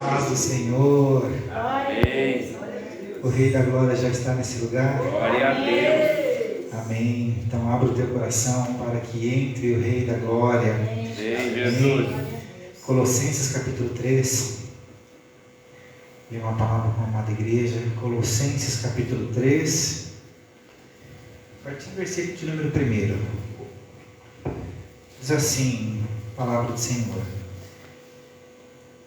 Paz do Senhor. Amém. O Rei da Glória já está nesse lugar. Glória a Deus. Amém. Então abra o teu coração para que entre o Rei da Glória. Amém, Jesus. Colossenses capítulo 3. E uma palavra com a amada igreja. Colossenses capítulo 3. A partir do versículo de número 1. Diz assim, palavra do Senhor.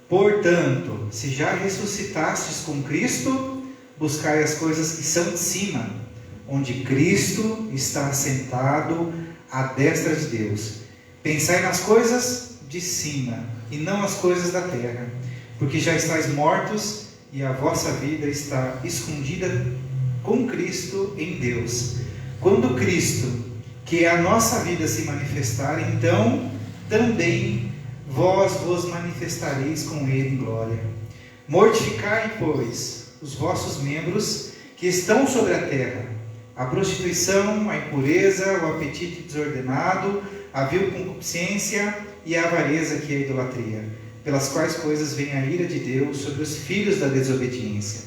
Portanto, se já ressuscitastes com Cristo, buscai as coisas que são de cima, onde Cristo está assentado à destra de Deus. Pensai nas coisas de cima, e não as coisas da terra, porque já estáis mortos, e a vossa vida está escondida com Cristo em Deus. Quando Cristo, que é a nossa vida, se manifestar, então também vós vos manifestareis com Ele em glória. Mortificai, pois, os vossos membros que estão sobre a terra, a prostituição, a impureza, o apetite desordenado, a vil concupiscência e a avareza, que é a idolatria, pelas quais coisas vem a ira de Deus sobre os filhos da desobediência,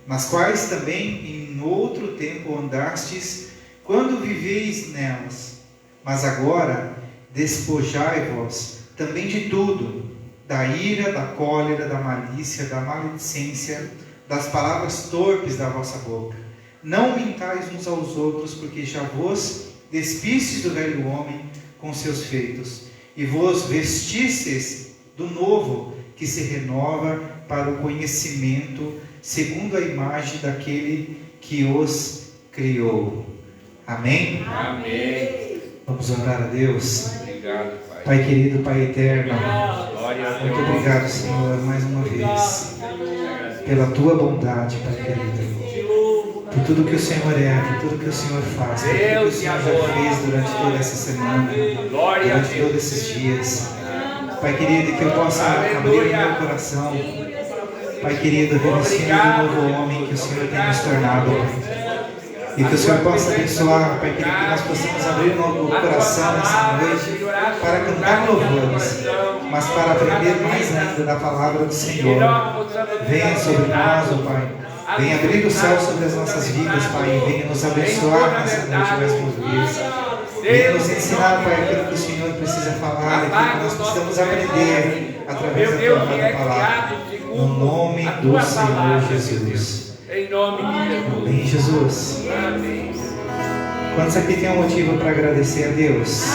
nas quais também em outro tempo andastes, quando viveis nelas. Mas agora despojai-vos também de tudo, da ira, da cólera, da malícia, da maledicência, das palavras torpes da vossa boca. Não mintais uns aos outros, porque já vos despistes do velho homem com seus feitos, e vos vestistes do novo, que se renova para o conhecimento, segundo a imagem daquele que os criou. Amém? Amém. Vamos orar a Deus. Obrigado, Pai. Pai querido, Pai eterno, Glória a Deus. muito obrigado, Senhor, mais uma vez, pela Tua bondade, Pai querido, por tudo que o Senhor é, por tudo que o Senhor faz, por tudo que o Senhor já fez durante toda essa semana, durante todos esses dias. Pai querido, que eu possa abrir o meu coração, Pai querido, revestindo do novo homem que o Senhor tem nos tornado, Pai. E que o Senhor possa abençoar, Pai querido, que nós possamos abrir o coração nessa noite para cantar louvores, mas para aprender mais ainda da palavra do Senhor. Venha sobre nós, ó Pai. Venha abrir o céu sobre as nossas vidas, Pai. E venha nos abençoar nessa noite mais uma vez. Venha nos ensinar, Pai, aquilo que o Senhor precisa falar, aquilo que nós precisamos aprender através da Tua palavra. No nome do Senhor Jesus. Em nome de Jesus. Amém, Jesus. Amém. Quantos aqui tem um motivo para agradecer a Deus?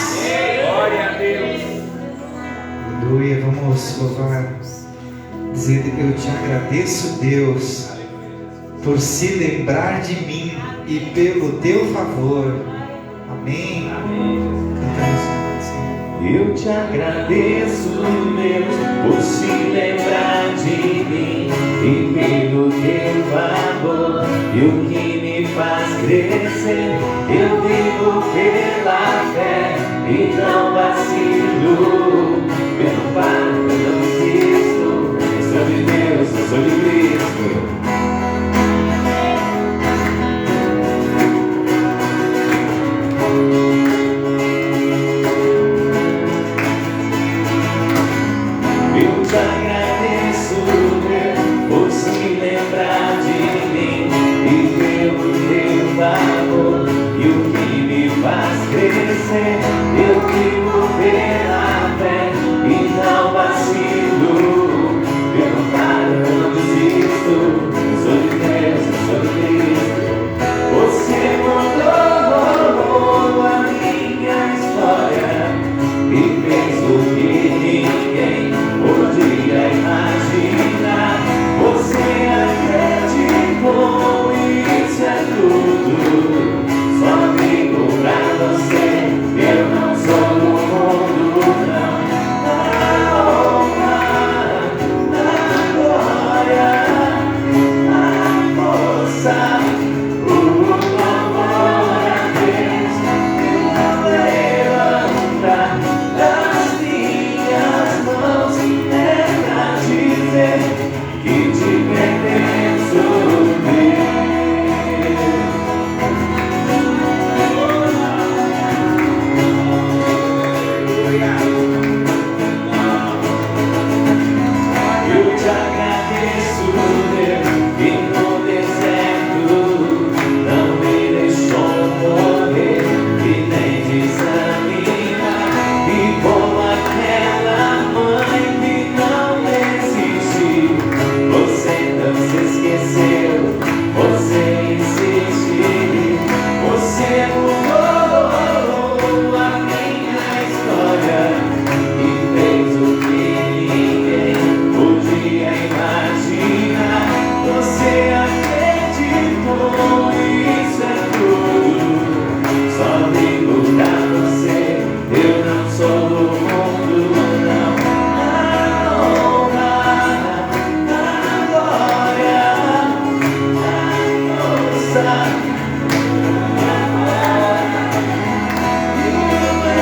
Glória a Deus. Aleluia. Vamos louvar, dizendo que eu te agradeço, Deus, por se lembrar de mim e pelo teu favor. Amém. Eu te agradeço, Deus, por se lembrar de mim e pelo teu favor. E o que me faz crescer, eu vivo pela fé e não vacilo. Pelo Pai, eu não desisto. Eu sou de Deus, eu sou de Cristo. Eu te agradeço, Deus, por se lembrar de mim e pelo teu favor. E o que me faz crescer, eu vivo pela fé isso, Deus, que no deserto não me deixou morrer e nem desanimar. E como aquela mãe que não desistiu, você não se esqueceu, você insistiu, você mudou a minha história e fez o que ninguém podia imaginar. Você acreditou, isso é tudo. Só ligo pra você, eu não sou do mundo, não. A honra, a glória, a força,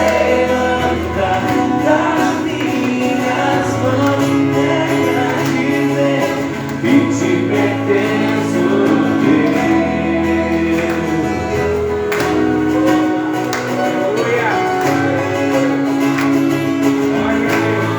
levanta das minhas mãos, é pra dizer que te pertenço, Deus. Aleluia. Glória a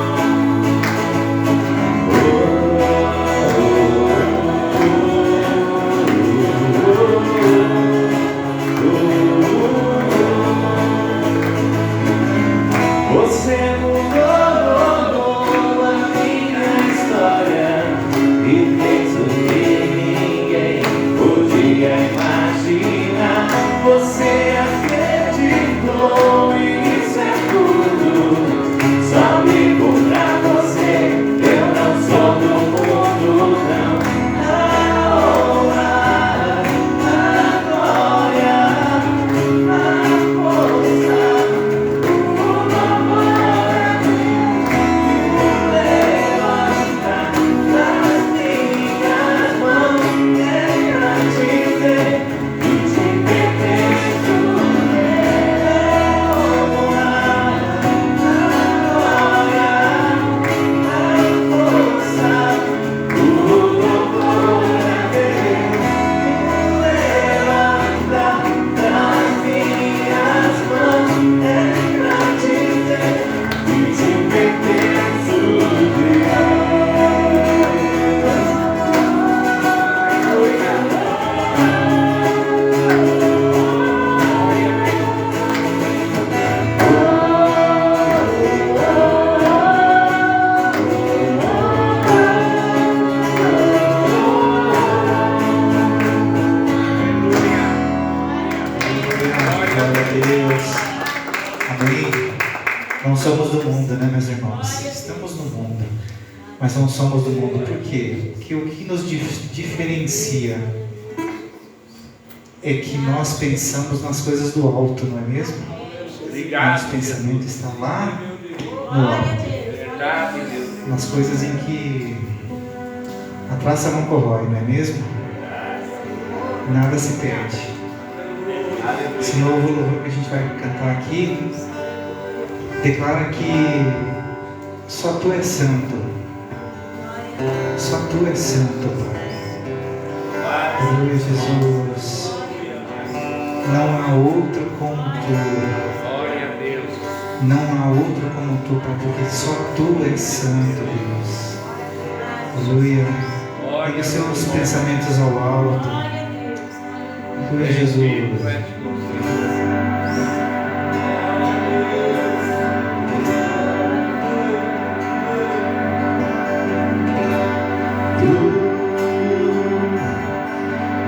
Você mudou a minha história e fez o que ninguém podia imaginar. Você acreditou, isso é tudo. Só ligo pra você, eu não sou do mundo, não. A honra, a glória, a força, o amor levanta das minhas mãos, é pra dizer que te pertenço. Glória a Deus. Amém. Não somos do mundo, né, meus irmãos? Estamos no mundo, mas não somos do mundo. Por quê? Porque o que nos diferencia é que nós pensamos nas coisas do alto, não é mesmo? Obrigado. Nosso pensamento está lá no alto, Verdade, Deus. nas coisas em que a traça não corrói, não é mesmo? Nada se perde. Esse novo louvor que a gente vai cantar aqui declara que só Tu és santo. Só Tu és santo, Pai. Aleluia, Jesus. Não há outro como Tu. Glória a Deus. Não há outro como Tu, Pai, porque só Tu és santo, Deus. Aleluia. Glória Ligue a seus Deus. pensamentos ao alto. Aleluia, Jesus.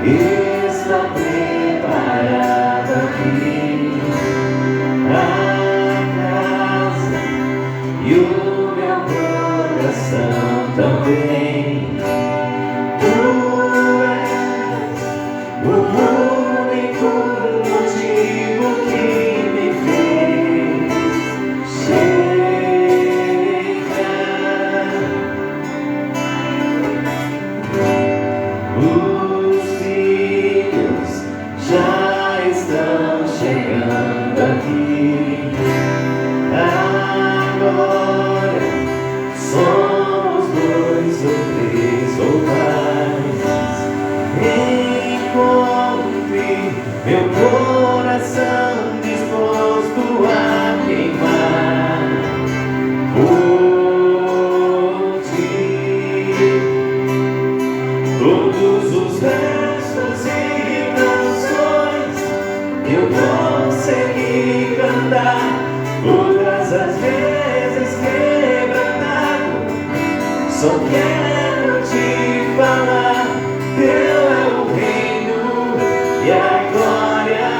Está preparado aqui a casa e o meu coração também. Tu és o único motivo que me fez chegar. Os filhos já estão chegando aqui. Agora somos dois ou três. às vezes quebrantado, só quero te falar: teu é o reino e a glória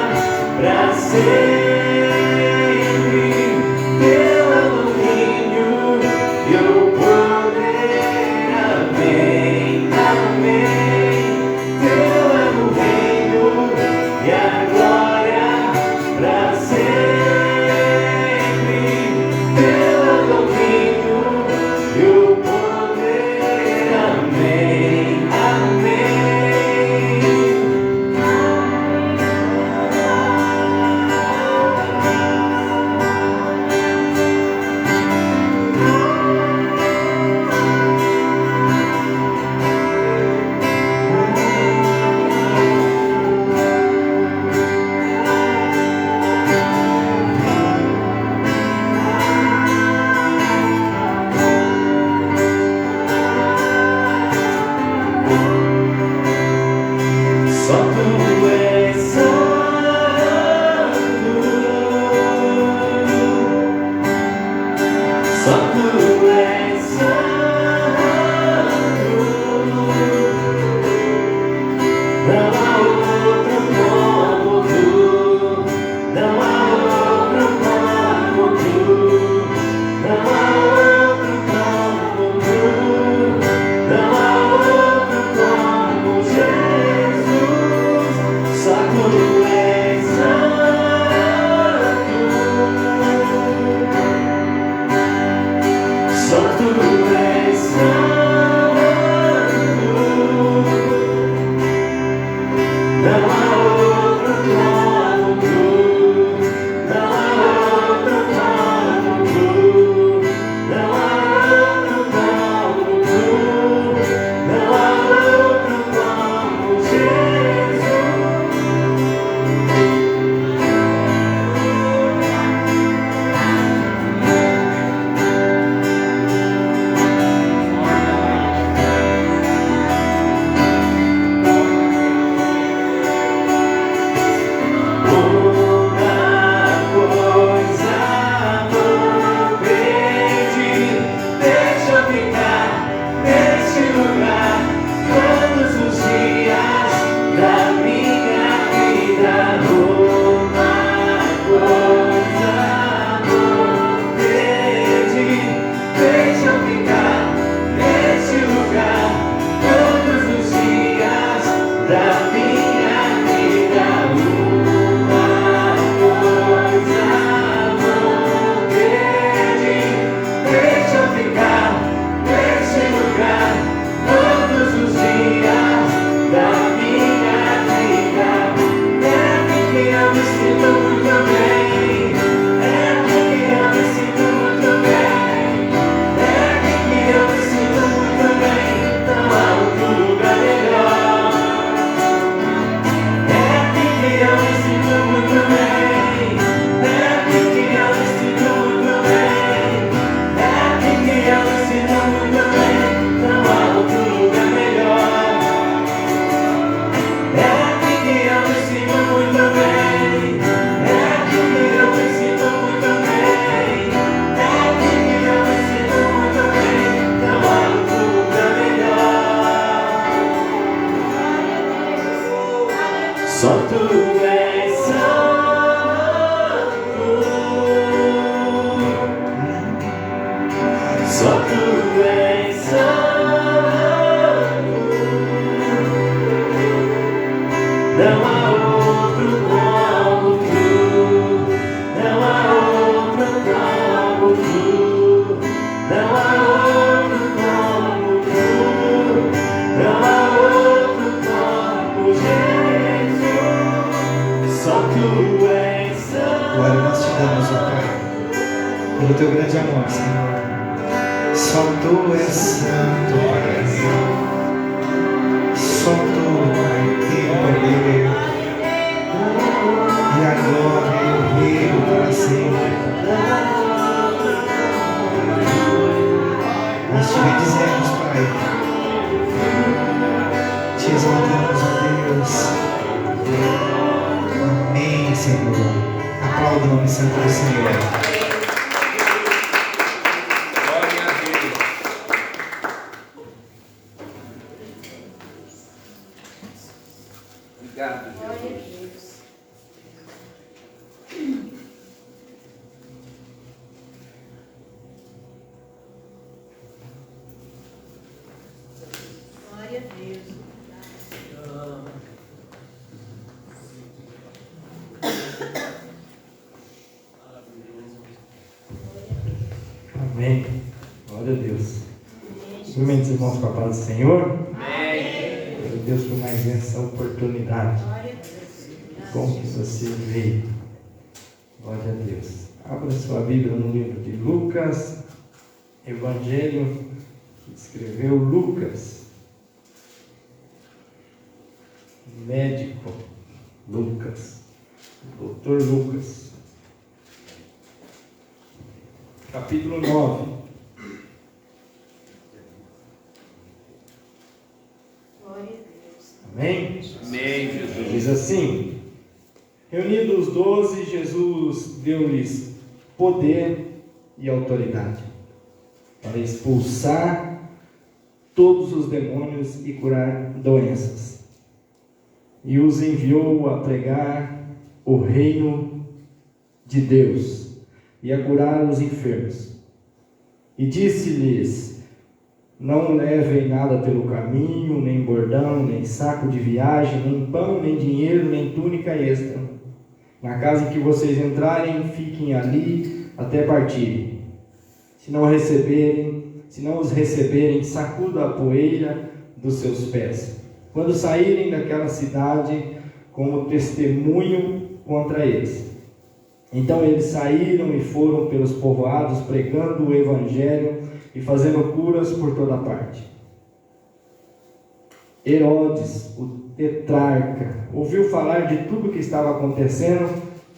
pra sempre. Teu é o domínio e o poder. Amém, amém. Teu é o reino e a glória pra sempre. Teu é o domínio e o poder. Amém, amém. Só tu és santo, só tu és santo, não há outro como tu, não há outro como tu, não há outro como tu, não há outro como Jesus. Só tu és santo, só tu és santo, não há outro como tu, não há outro como tu, não há outro como tu, não há outro como Jesus. Uma coisa vou pedir: deixa eu ficar nesse lugar todos os dias da minha vida. Uma coisa vou pedir: deixa eu ficar nesse lugar todos os dias da minha vida. Uma coisa vou pedir: deixa eu ficar nesse lugar todos os dias da minha vida. É aqui que eu me sinto muito bem, é aqui que eu me sinto muito bem, é aqui que eu me sinto muito bem. Não há outro lugar melhor. É aqui que eu me sinto muito bem, é aqui que eu me sinto muito bem, é aqui que eu me sinto muito bem. Não há outro lugar melhor. É aqui que eu me sinto muito bem, é aqui que eu me sinto muito bem, é aqui que eu me sinto muito bem. Não há outro lugar melhor. Só tu és santo, só tu és santo, não há outro como tu, não há outro como tu, não há outro como tu, não há outro como Jesus. Só tu és santo. Glória nós te damos, ó Pai, pelo teu grande amor, Senhor. Só tu és santo, Pai. Só tu, Pai, tem o poder e a glória e o reino para sempre. Nós te bendizemos, Pai. Te exaltamos, ó Deus. Amém, Senhor. Aplauda o nome santo do Senhor. Obrigado, Glória a Jesus. Deus. Glória a Deus. Amém. Glória a Deus. Cumprimente os irmãos com a paz do Senhor. Amém. Glória a Deus por mais essa oportunidade. Glória a Deus. Bom que você veio. Glória a Deus. Abra sua Bíblia no livro de Lucas, Evangelho que escreveu Lucas. Médico Lucas. Doutor Lucas. Capítulo 9. Glória a Deus. Amém? Amém, Jesus. Diz assim: reunidos os 12, Jesus deu-lhes poder e autoridade para expulsar todos os demônios e curar doenças. E os enviou a pregar o reino de Deus e a curar os enfermos. E disse-lhes: não levem nada pelo caminho, nem bordão, nem saco de viagem, nem pão, nem dinheiro, nem túnica extra. Na casa em que vocês entrarem, fiquem ali até partirem. Se não os receberem, sacuda a poeira dos seus pés, quando saírem daquela cidade, como testemunho contra eles. Então eles saíram e foram pelos povoados, pregando o evangelho e fazendo curas por toda parte. Herodes, o tetrarca, ouviu falar de tudo o que estava acontecendo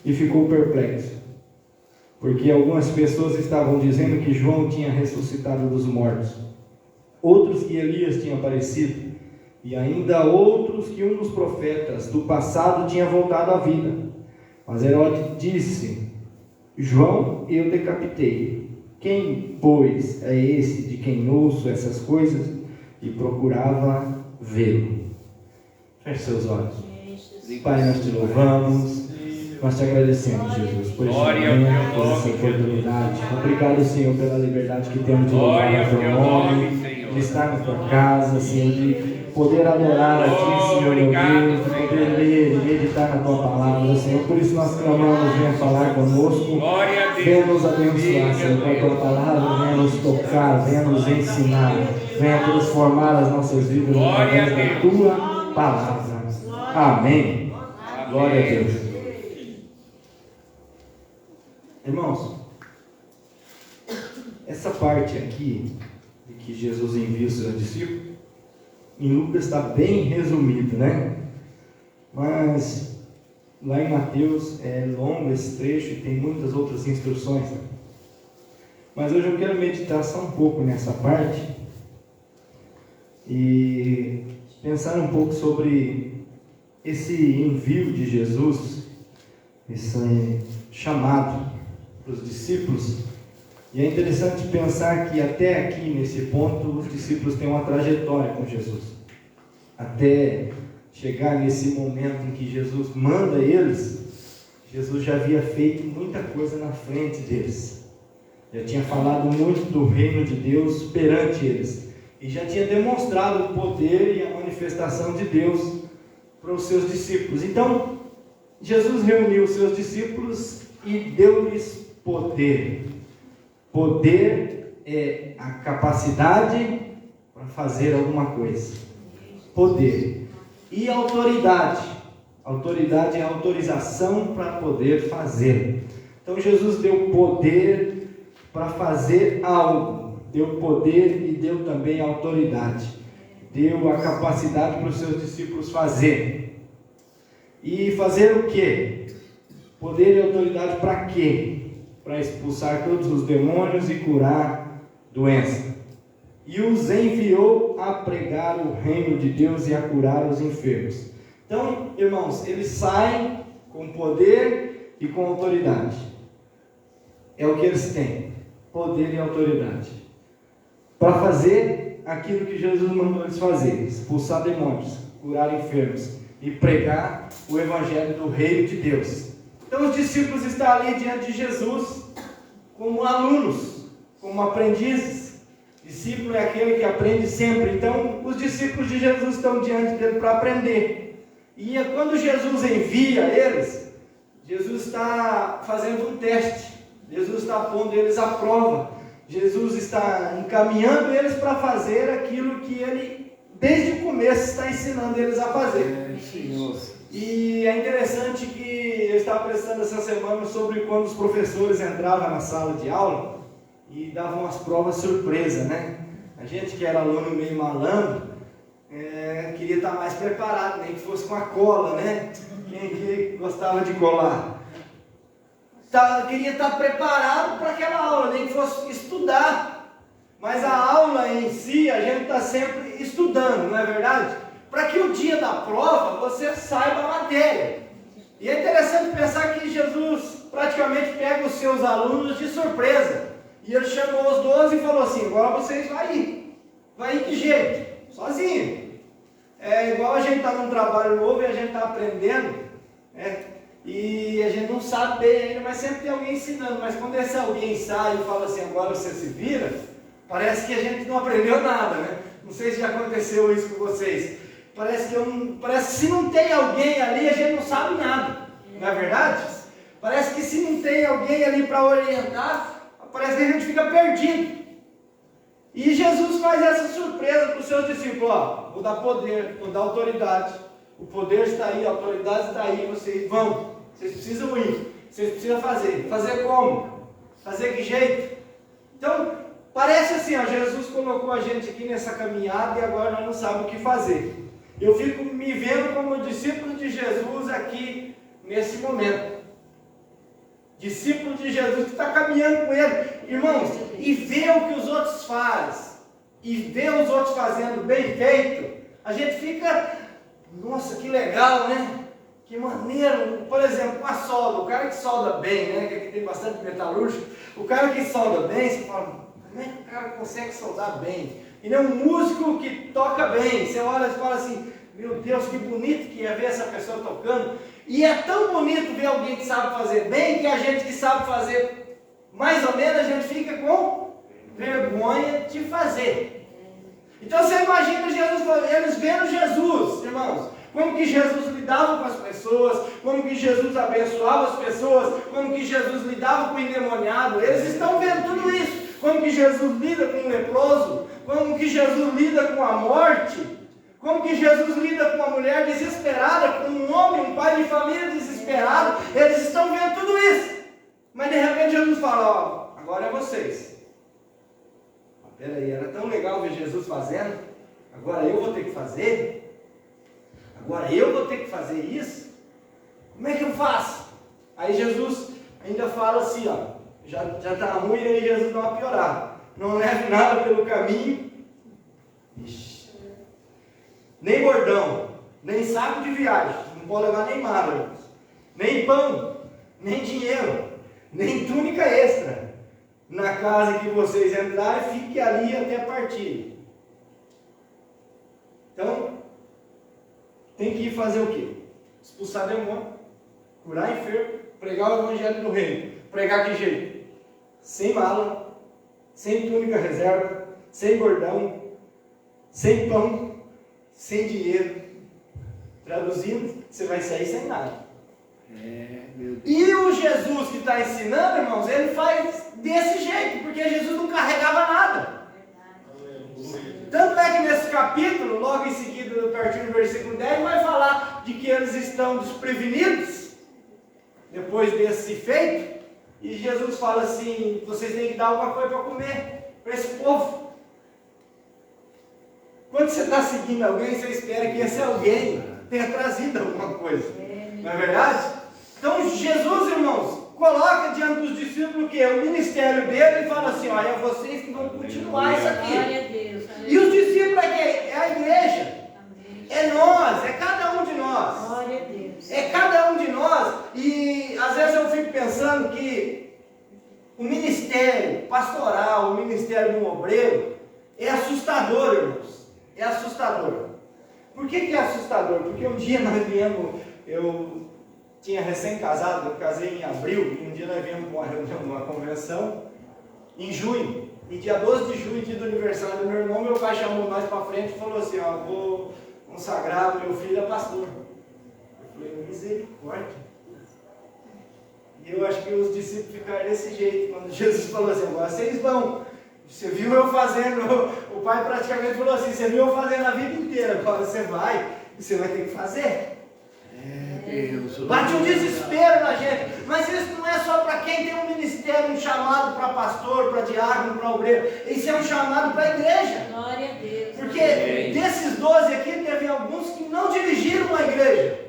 e ficou perplexo, porque algumas pessoas estavam dizendo que João tinha ressuscitado dos mortos, outros que Elias tinha aparecido, e ainda outros que um dos profetas do passado tinha voltado à vida. Mas Herodes disse: João eu decapitei. Quem, pois, é esse de quem ouço essas coisas? E procurava vê-lo. Feche seus olhos. Pai, nós te louvamos, nós te agradecemos, Jesus, por esse momento, por essa oportunidade. Obrigado, Senhor, pela liberdade que temos de louvar o teu nome, de estar na tua casa, Senhor, de poder adorar a Ti, Senhor, meu Deus, de poder ler e meditar na Tua palavra, Senhor. Por isso nós clamamos, venha falar conosco, venha nos abençoar, Senhor, com a Tua palavra, venha nos tocar, venha nos ensinar, venha transformar as nossas vidas através da Tua palavra. Amém. Glória a Deus. Irmãos, essa parte aqui, de que Jesus envia os seus discípulos, em Lucas está bem resumido, né? Mas lá em Mateus é longo esse trecho e tem muitas outras instruções, né? Mas hoje eu quero meditar só um pouco nessa parte e pensar um pouco sobre esse envio de Jesus, esse chamado para os discípulos. E é interessante pensar que até aqui, nesse ponto, os discípulos têm uma trajetória com Jesus. Até chegar nesse momento em que Jesus manda eles, Jesus já havia feito muita coisa na frente deles. Já tinha falado muito do reino de Deus perante eles. E já tinha demonstrado o poder e a manifestação de Deus para os seus discípulos. Então, Jesus reuniu os seus discípulos e deu-lhes poder. Poder é a capacidade para fazer alguma coisa. Poder. E autoridade. Autoridade é a autorização para poder fazer. Então Jesus deu poder para fazer algo. Deu poder e deu também autoridade. Deu a capacidade para os seus discípulos fazer. E fazer o quê? Poder e autoridade para quê? Para expulsar todos os demônios e curar doença. E os enviou a pregar o reino de Deus e a curar os enfermos. Então, irmãos, eles saem com poder e com autoridade. É o que eles têm, poder e autoridade, para fazer aquilo que Jesus mandou eles fazer: expulsar demônios, curar enfermos e pregar o Evangelho do Reino de Deus. Então os discípulos estão ali diante de Jesus como alunos, como aprendizes. Discípulo é aquele que aprende sempre. Então os discípulos de Jesus estão diante dele para aprender. E quando Jesus envia eles, Jesus está fazendo um teste. Jesus está pondo eles à prova. Jesus está encaminhando eles para fazer aquilo que ele, desde o começo, está ensinando eles a fazer. E é interessante que eu estava pensando essa semana sobre quando os professores entravam na sala de aula e davam as provas surpresa, né? A gente que era aluno meio malandro, queria estar mais preparado, nem que fosse com a cola, né? Quem gostava de colar? Queria estar preparado para aquela aula, nem que fosse estudar. Mas a aula em si, a gente está sempre estudando, não é verdade? Para que o dia da prova você saiba a matéria. E é interessante pensar que Jesus praticamente pega os seus alunos de surpresa. E ele chamou os 12 e falou assim: agora vocês vão ir. Vai ir que jeito? Sozinho. É igual a gente está num trabalho novo e a gente está aprendendo, e a gente não sabe bem ainda, mas sempre tem alguém ensinando. Mas quando esse alguém sai e fala assim, agora você se vira, parece que a gente não aprendeu nada, né? Não sei se já aconteceu isso com vocês. Parece que se não tem alguém ali, a gente não sabe nada, não é verdade? Parece que se não tem alguém ali para orientar, parece que a gente fica perdido. E Jesus faz essa surpresa para os seus discípulos: ó, vou dar poder, vou dar autoridade. O poder está aí, a autoridade está aí, vocês vão, vocês precisam ir, vocês precisam fazer. Fazer como? Fazer que jeito? Então, parece assim, ó, Jesus colocou a gente aqui nessa caminhada e agora nós não sabemos o que fazer. Eu fico me vendo como discípulo de Jesus aqui nesse momento. Discípulo de Jesus que está caminhando com ele, irmãos, e ver o que os outros fazem, e ver os outros fazendo bem feito, a gente fica, nossa, que legal, né? Que maneiro. Por exemplo, a solda, o cara que solda bem, né? Que aqui tem bastante metalúrgico, o cara que solda bem, você fala, como é que o cara consegue soldar bem? Ele é um músico que toca bem, você olha e fala assim, meu Deus, que bonito que é ver essa pessoa tocando. E é tão bonito ver alguém que sabe fazer bem, que a gente que sabe fazer mais ou menos, a gente fica com vergonha de fazer. Então você imagina Jesus, eles vendo Jesus, irmãos, como que Jesus lidava com as pessoas, como que Jesus abençoava as pessoas, como que Jesus lidava com o endemoniado. Eles estão vendo tudo isso, como que Jesus lida com o leproso, como que Jesus lida com a morte, como que Jesus lida com uma mulher desesperada, com um homem, um pai de família desesperado. Eles estão vendo tudo isso. Mas de repente Jesus fala, ó, agora é vocês. Peraí, era tão legal ver Jesus fazendo, agora eu vou ter que fazer? Agora eu vou ter que fazer isso? Como é que eu faço? Aí Jesus ainda fala assim, ó, já está ruim, aí Jesus dá uma piorada. Não leve nada pelo caminho. Ixi. Nem bordão, nem saco de viagem, não pode levar nem mala, nem pão, nem dinheiro, nem túnica extra. Na casa que vocês entrarem, fique ali até partir. Então, tem que ir fazer o quê? Expulsar demônio, curar enfermo, pregar o evangelho do reino. Pregar que jeito? Sem mala, sem túnica reserva, sem bordão, sem pão, sem dinheiro. Traduzindo, você vai sair sem nada. E o Jesus que está ensinando, irmãos, ele faz desse jeito, porque Jesus não carregava nada. Tanto é que nesse capítulo, logo em seguida, a partir do versículo 10, vai falar de que eles estão desprevenidos, depois desse feito, e Jesus fala assim, vocês têm que dar alguma coisa para comer, para esse povo. Quando você está seguindo alguém, você espera que esse alguém tenha trazido alguma coisa. Não é verdade? Então Jesus, irmãos, coloca diante dos discípulos o quê? O ministério dele e fala assim, olha, é vocês que vão continuar isso aqui. Glória a Deus. E os discípulos é quem? É a igreja. É nós, é cada um de nós. Glória a Deus. É cada um de nós. E às vezes eu fico pensando que o ministério pastoral, o ministério de um obreiro, é assustador, irmãos. É assustador. Por que é assustador? Porque um dia nós viemos, eu tinha recém-casado, eu casei em abril, e um dia nós viemos para uma reunião, uma convenção, em junho. E dia 12 de junho, dia do aniversário do meu irmão, meu pai chamou nós para frente e falou assim, ó, vou consagrar o meu filho a pastor. Eu falei, misericórdia. E eu acho que os discípulos ficaram desse jeito, quando Jesus falou assim, agora vocês vão. Você viu eu fazendo, o pai praticamente falou assim, você viu eu fazendo a vida inteira, agora você vai e você vai ter que fazer. Bate um desespero na gente, mas isso não é só para quem tem um ministério, um chamado para pastor, para diácono, para obreiro, isso é um chamado para a igreja. Glória a Deus. Porque desses 12 aqui, teve alguns que não dirigiram uma igreja,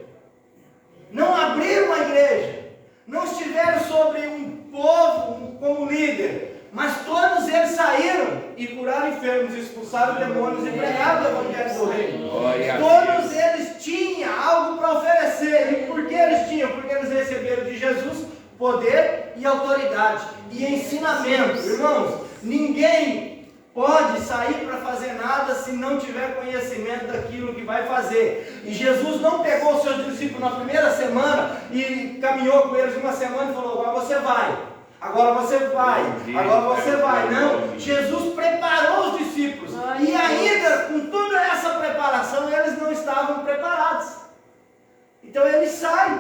não abriram uma igreja, não estiveram sobre um povo como líder, mas todos eles saíram e curaram enfermos, expulsaram demônios e pregaram o evangelho do reino. Todos eles tinham algo para oferecer. E por que eles tinham? Porque eles receberam de Jesus poder e autoridade e ensinamento. Irmãos, ninguém pode sair para fazer nada se não tiver conhecimento daquilo que vai fazer. E Jesus não pegou os seus discípulos na primeira semana e caminhou com eles uma semana e falou, agora você vai. Agora você vai, agora você vai. Não, Jesus preparou os discípulos. E ainda com toda essa preparação, eles não estavam preparados. Então eles saem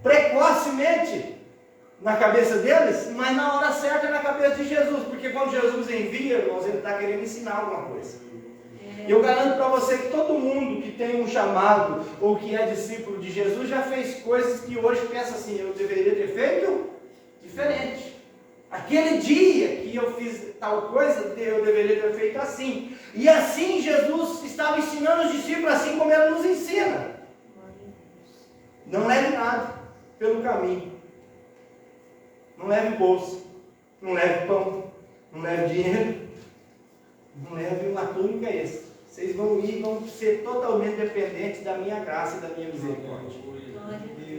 precocemente na cabeça deles, mas na hora certa na cabeça de Jesus. Porque quando Jesus envia, irmãos, ele está querendo ensinar alguma coisa. E eu garanto para você que todo mundo que tem um chamado ou que é discípulo de Jesus já fez coisas que hoje pensa assim, eu deveria ter feito diferente. Aquele dia que eu fiz tal coisa, eu deveria ter feito assim. E assim Jesus estava ensinando os discípulos, assim como ele nos ensina. Não leve nada pelo caminho. Não leve bolsa. Não leve pão. Não leve dinheiro. Não leve uma túnica extra. Vocês vão ir e vão ser totalmente dependentes da minha graça e da minha misericórdia.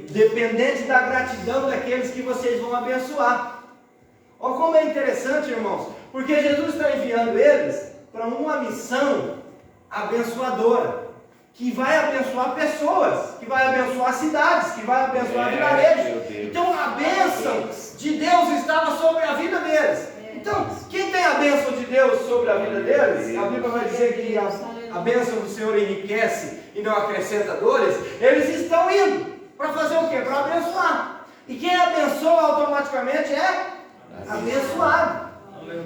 Dependente da gratidão daqueles que vocês vão abençoar. Olha como é interessante, irmãos, porque Jesus está enviando eles para uma missão abençoadora, que vai abençoar pessoas, que vai abençoar cidades, que vai abençoar vilarejos. Então a bênção de Deus estava sobre a vida deles. Então, quem tem a bênção de Deus sobre a vida deles, a Bíblia vai dizer que a bênção do Senhor enriquece e não acrescenta dores, eles estão indo. Para fazer o quê? Para abençoar. E quem abençoa automaticamente é abençoado.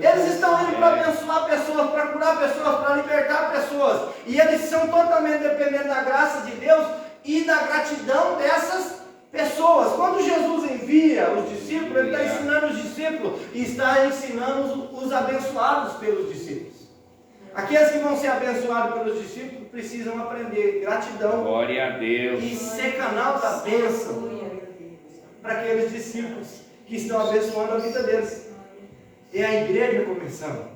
Eles estão indo para abençoar pessoas, para curar pessoas, para libertar pessoas. E eles são totalmente dependentes da graça de Deus e da gratidão dessas pessoas. Quando Jesus envia os discípulos, ele está ensinando os discípulos e está ensinando os abençoados pelos discípulos. Aqueles que vão ser abençoados pelos discípulos precisam aprender gratidão. Glória a Deus. E ser canal da bênção para aqueles discípulos que estão abençoando a vida deles. É a igreja começando.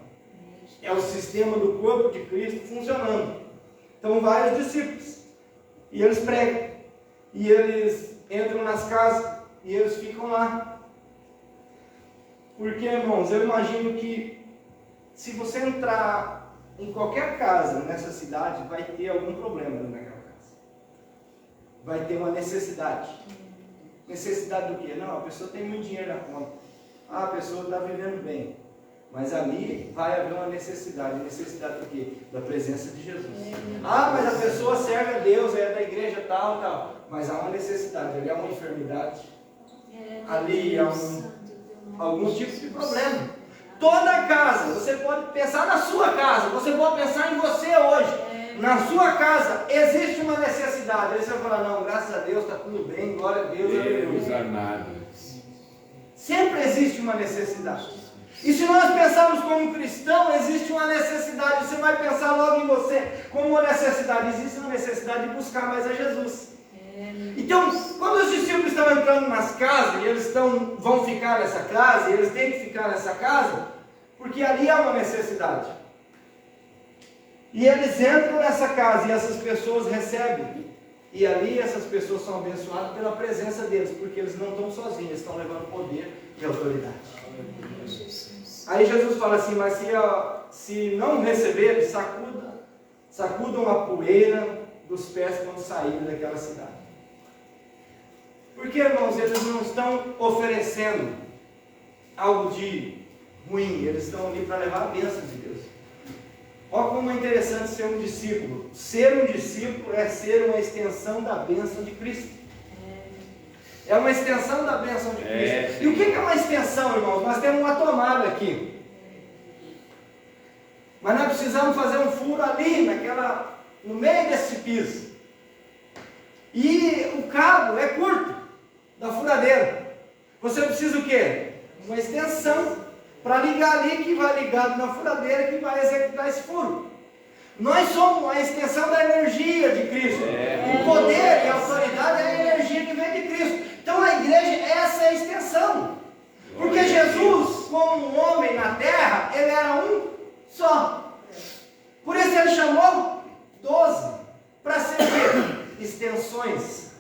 É o sistema do corpo de Cristo funcionando. Então vários discípulos. E eles pregam. E eles entram nas casas. E eles ficam lá. Porque, irmãos, eu imagino que se você entrar em qualquer casa nessa cidade, vai ter algum problema naquela casa. Vai ter uma necessidade. Necessidade do quê? Não, a pessoa tem muito dinheiro na conta. Ah, a pessoa está vivendo bem. Mas ali vai haver uma necessidade. Necessidade do quê? Da presença de Jesus. Ah, mas a pessoa serve a Deus, é da igreja tal, tal. Mas há uma necessidade, ali há uma enfermidade. Ali há algum tipo de problema. Toda casa, você pode pensar na sua casa, você pode pensar em você hoje. Na sua casa existe uma necessidade. Aí você vai falar, não, graças a Deus está tudo bem, glória a Deus. Deus amado. Sempre existe uma necessidade. E se nós pensarmos como cristão, existe uma necessidade. Você vai pensar logo em você como uma necessidade. Existe uma necessidade de buscar mais a Jesus. Então, quando os discípulos estão entrando nas casas, e eles vão ficar nessa casa, e eles têm que ficar nessa casa, porque ali há uma necessidade. E eles entram nessa casa, e essas pessoas recebem. E ali essas pessoas são abençoadas pela presença deles, porque eles não estão sozinhos, estão levando poder e autoridade. Aí Jesus fala assim, mas se não receber, sacuda sacudam a poeira dos pés quando saírem daquela cidade. Porque, irmãos, eles não estão oferecendo algo de ruim, eles estão ali para levar a bênção de Deus. Olha como é interessante ser um discípulo. Ser um discípulo é ser uma extensão da bênção de Cristo. É uma extensão da bênção de Cristo. E o que é uma extensão, irmãos? Nós temos uma tomada aqui. Mas nós precisamos fazer um furo ali, no meio desse piso. E o cabo é curto da furadeira. Você precisa o quê? Uma extensão para ligar ali, que vai ligado na furadeira, que vai executar esse furo. Nós somos a extensão da energia de Cristo. O poder e a autoridade é a energia que vem de Cristo. Então a igreja, essa é a extensão. Porque Jesus, como um homem na terra, ele era um só. Por isso ele chamou 12 para ser extensões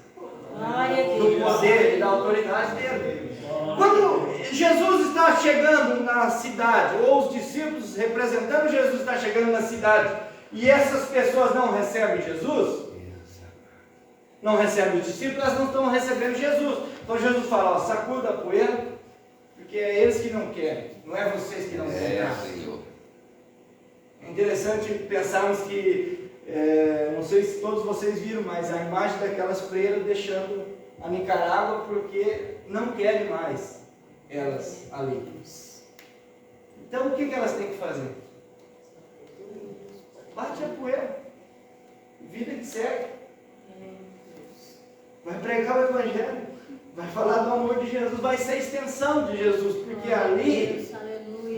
do poder e da autoridade dele. Quando Jesus está chegando na cidade, ou os discípulos representando Jesus está chegando na cidade, e essas pessoas não recebem Jesus, não recebem os discípulos, elas não estão recebendo Jesus. Então Jesus fala, ó, sacuda a poeira, porque é eles que não querem, não é vocês que não querem nada. É interessante pensarmos que, não sei se todos vocês viram, mas a imagem daquelas freiras deixando a Nicarágua porque não querem mais elas ali. Então o que elas têm que fazer? Bate a poeira, vida que segue, vai pregar o Evangelho, vai falar do amor de Jesus, vai ser a extensão de Jesus, porque ali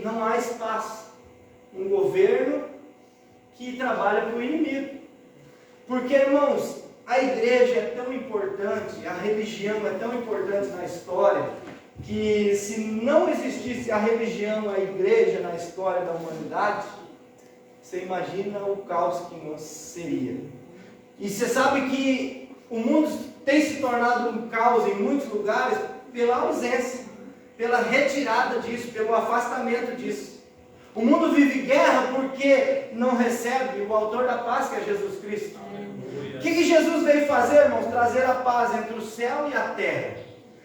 não há espaço. Um governo que trabalha para o inimigo. Porque, irmãos, a igreja é tão importante, a religião é tão importante na história, que se não existisse a religião, a igreja na história da humanidade, você imagina o caos que não seria. E você sabe que o mundo tem se tornado um caos em muitos lugares pela ausência, pela retirada disso, pelo afastamento disso. O mundo vive guerra porque não recebe o autor da paz, que é Jesus Cristo. O que Jesus veio fazer, irmãos? Trazer a paz entre o céu e a terra.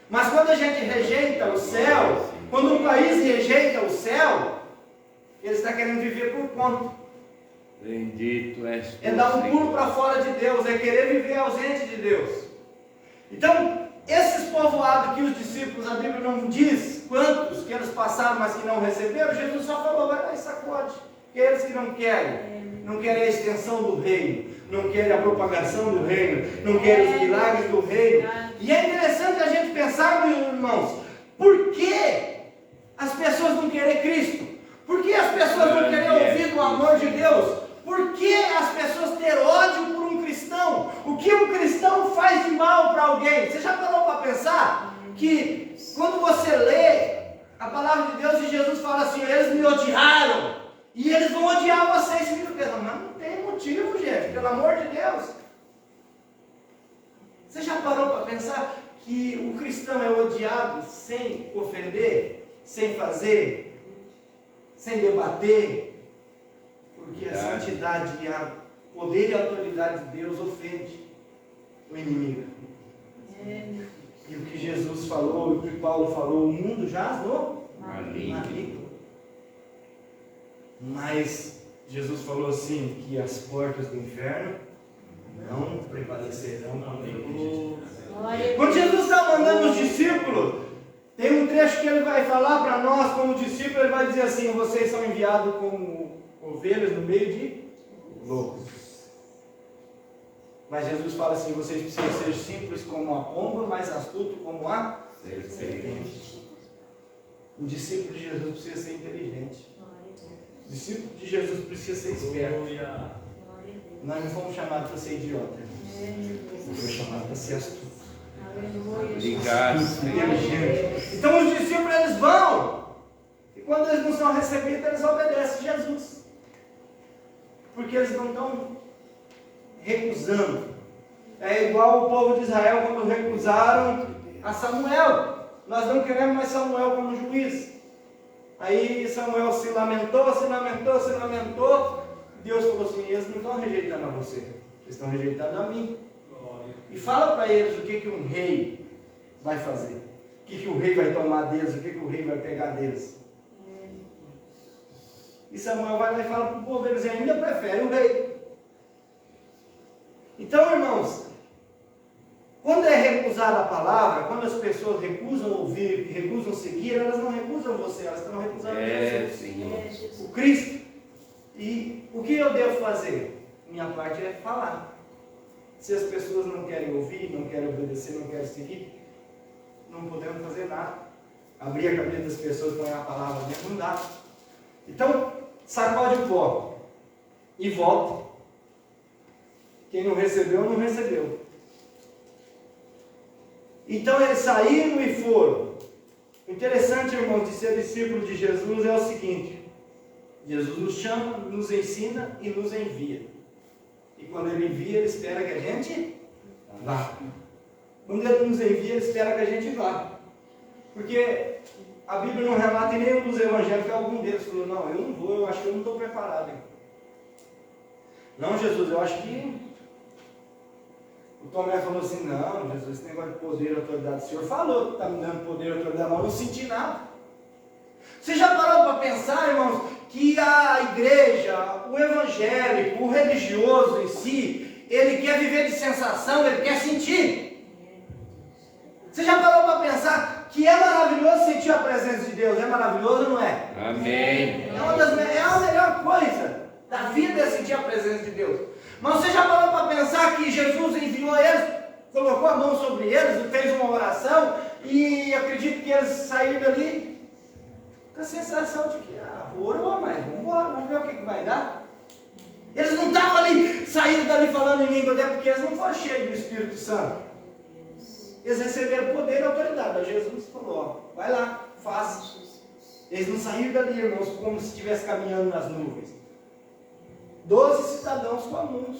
Mas quando a gente rejeita o céu, quando um país rejeita o céu, ele está querendo viver por conta. Bendito és tu, É dar um pulo para fora de Deus, é querer viver ausente de Deus. Então, esses povoados que os discípulos, a Bíblia não diz quantos que eles passaram, mas que não receberam, Jesus só falou, vai lá e sacode. Porque eles que não querem a extensão do reino, não querem a propagação do reino, não querem os milagres do reino. E é interessante a gente pensar, meus irmãos, por que as pessoas não querem Cristo? Por que as pessoas não querem ouvir do amor de Deus? Por que as pessoas têm ódio por um cristão? O que um cristão faz de mal para alguém? Você já parou para pensar que quando você lê a palavra de Deus e Jesus fala assim, eles me odiaram e eles vão odiar vocês? Você fica pensando, mas não tem motivo, gente, pelo amor de Deus. Você já parou para pensar que o cristão é odiado sem ofender, sem fazer, sem debater? Porque a santidade e a poder e a autoridade de Deus ofende o inimigo. E o que Jesus falou, o que Paulo falou, o mundo jaz no maligno. Mas Jesus falou assim, que as portas do inferno não prevalecerão contra ele. Quando Jesus está mandando os discípulos, tem um trecho que ele vai falar para nós como discípulos, ele vai dizer assim, vocês são enviados como ovelhas no meio de lobos. Mas Jesus fala assim, vocês precisam ser simples como a pomba, mas astuto como a serpente. O discípulo de Jesus precisa ser inteligente. O discípulo de Jesus precisa ser esperto. Nós não fomos chamados para ser idiota. Fomos chamados para ser astuto. Obrigado. Inteligente. Então os discípulos eles vão. E quando eles não são recebidos, eles obedecem Jesus. Porque eles não estão recusando. É igual o povo de Israel quando recusaram a Samuel. Nós não queremos mais Samuel como juiz. Aí Samuel se lamentou. Deus falou assim, eles não estão rejeitando a você, eles estão rejeitando a mim. E fala para eles o que um rei vai fazer, o que o rei vai tomar deles, o que o rei vai pegar deles. E Samuel vai lá e fala para o povo, eles ainda preferem o rei. Então, irmãos, quando é recusada a palavra, quando as pessoas recusam ouvir, recusam seguir, elas não recusam você, elas estão recusando Jesus, o Cristo. E o que eu devo fazer? Minha parte é falar. Se as pessoas não querem ouvir, não querem obedecer, não querem seguir, não podemos fazer nada. Abrir a cabeça das pessoas para a palavra dentro não dá. Então, sacode o pó e volta. Quem não recebeu, não recebeu. Então eles saíram e foram. O interessante, irmãos, de ser discípulo de Jesus é o seguinte: Jesus nos chama, nos ensina e nos envia. E quando Ele envia, Ele espera que a gente vá. Quando Ele nos envia, Ele espera que a gente vá. Porque a Bíblia não relata em nenhum dos evangelhos que algum deles falou, não, eu não vou, eu acho que eu não estou preparado. Hein? Não, Jesus, eu acho que... O Tomé falou assim, não, Jesus, esse negócio de poder e autoridade, o Senhor falou que está me dando poder e autoridade, mas eu não senti nada. Você já parou para pensar, irmãos, que a igreja, o evangélico, o religioso em si, ele quer viver de sensação, ele quer sentir. Você já parou para pensar que é maravilhoso sentir a presença de Deus? É maravilhoso ou não é? Amém. É a melhor coisa da vida é sentir a presença de Deus. Mas você já parou para pensar que Jesus enviou eles, colocou a mão sobre eles, fez uma oração, e acredito que eles saíram dali com a sensação de que, orou, mas vamos embora, vamos ver o que vai dar. Eles não estavam ali, saíram dali falando em língua, até porque eles não foram cheios do Espírito Santo. Eles receberam poder e autoridade. Aí Jesus falou, vai lá, faça. Eles não saíram dali, irmãos, como se estivesse caminhando nas nuvens. 12 cidadãos comuns,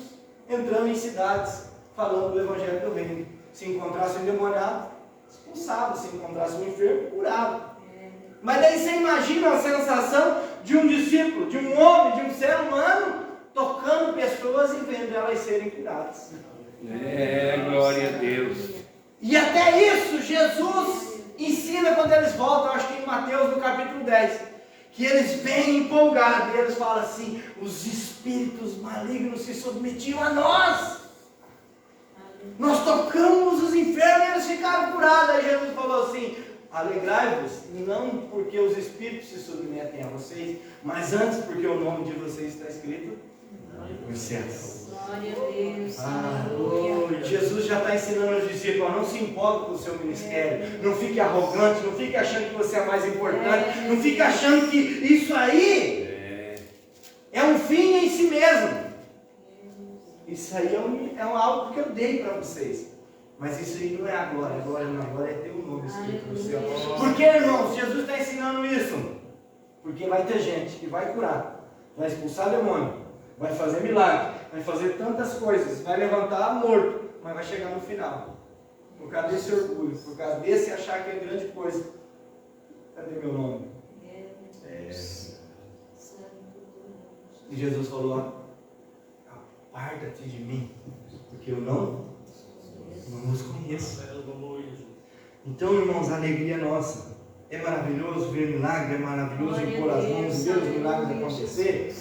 entrando em cidades, falando do Evangelho do Reino. Se encontrasse um endemoniado, expulsava. Se encontrasse um enfermo, curava. Mas daí você imagina a sensação de um discípulo, de um homem, de um ser humano, tocando pessoas e vendo elas serem curadas. Glória a Deus. E até isso Jesus ensina quando eles voltam, acho que em Mateus no capítulo 10, que eles vêm empolgados e eles falam assim, os espíritos malignos se submetiam a nós. Nós tocamos os enfermos e eles ficaram curados. Aí Jesus falou assim, alegrai-vos, não porque os espíritos se submetem a vocês, mas antes porque o nome de vocês está escrito nos céus. Glória a Deus. Jesus já está ensinando aos discípulos, não se empolgue com o seu ministério, não fique arrogante, não fique achando que você é mais importante, não fique achando que isso aí é um fim em si mesmo. Isso aí é algo que eu dei para vocês, mas isso aí não é a glória é ter o nome escrito no céu. Por que, irmãos, Jesus está ensinando isso? Porque vai ter gente que vai curar, vai expulsar demônio, vai fazer milagre, vai fazer tantas coisas, vai levantar morto, mas vai chegar no final. Por causa desse orgulho, por causa desse achar que é grande coisa. Cadê meu nome? E Jesus falou, aparta-te de mim, porque eu não os conheço. Então, irmãos, a alegria é nossa. É maravilhoso ver milagre, é maravilhoso impor as mãos e ver os milagres acontecer.